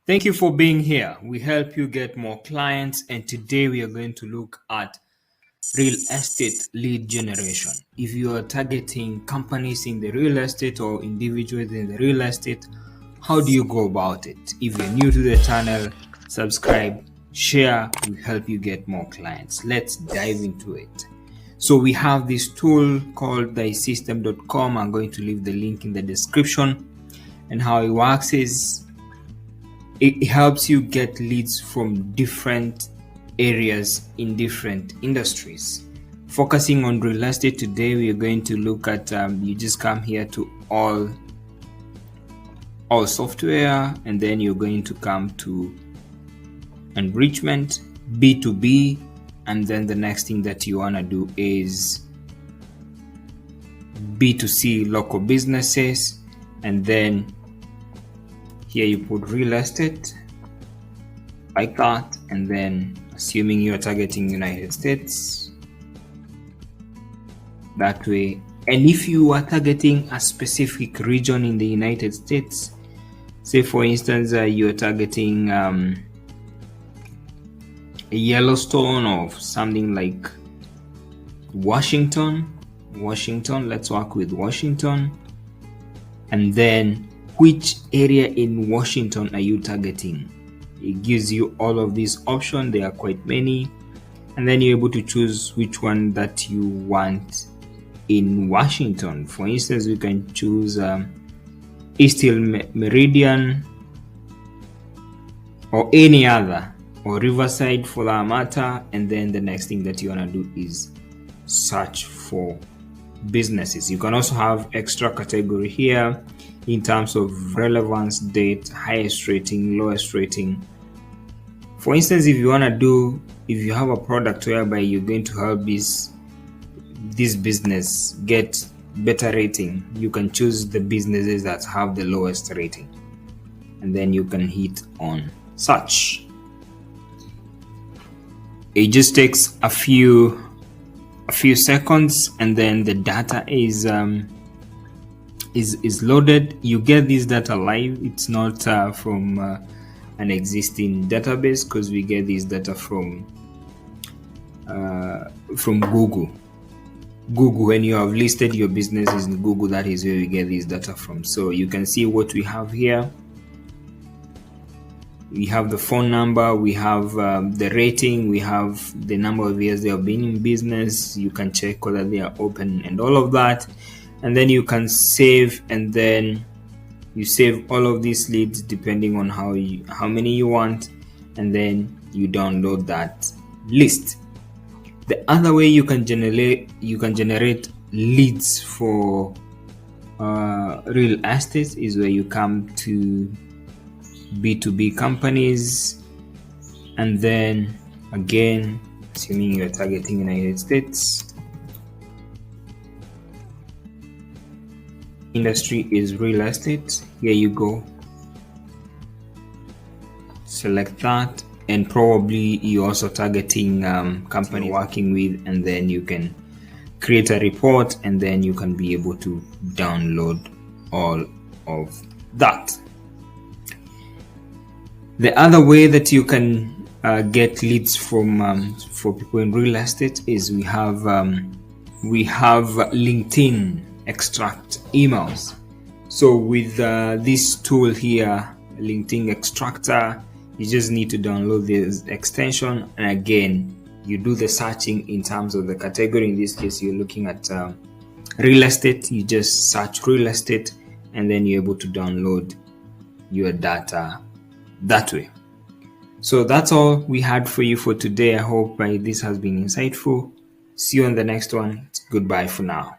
Thank you for being here. We help you get more clients, and today we are going to look at real estate lead generation. If you are targeting companies in the real estate or individuals in the real estate, how do you go about it? If you're new to the channel, subscribe, share, we help you get more clients. Let's dive into it. So we have this tool called thysystem.com. I'm going to leave the link in the description. And how it works is it helps you get leads from different areas in different industries. Focusing on real estate today, we are going to look at you just come here to all software, and then you're going to come to enrichment, B2B, and then the next thing that you want to do is B2C, local businesses, and then here you put real estate like that, and then assuming you're targeting United States that way. And if you are targeting a specific region in the United States, say for instance you're targeting Yellowstone or something like Washington, let's work with Washington. And then which area in Washington are you targeting? It gives you all of these options. There are quite many, and then you're able to choose which one that you want in Washington. For instance, we can choose East Hill Meridian or any other, or Riverside for that matter. And then the next thing that you want to do is search for businesses. You can also have extra category here in terms of relevance, date, highest rating, lowest rating. For instance, if you have a product whereby you're going to help this business get better rating, you can choose the businesses that have the lowest rating, and then you can hit on search. It just takes a few seconds, and then the data is loaded. You get this data live. It's not from an existing database, because we get this data from Google. When you have listed your businesses in Google, that is where we get this data from. So you can see what we have here. We have the phone number, we have the rating, we have the number of years they have been in business. You can check whether they are open and all of that. And then you can save, and then you save all of these leads depending on how many you want, and then you download that list. The other way you can generate leads for real estate is where you come to B2B companies, and then again, assuming you're targeting United States, industry is real estate. Here you go, select that, and probably you're also targeting company you're working with, and then you can create a report, and then you can be able to download all of that. The other way that you can get leads from for people in real estate is we have LinkedIn extract emails. So with this tool here, LinkedIn extractor, you just need to download this extension, and again you do the searching in terms of the category. In this case, you're looking at real estate. You just search real estate, and then you're able to download your data that way. So that's all we had for you for today. I hope this has been insightful. See you on the next one. Goodbye for now.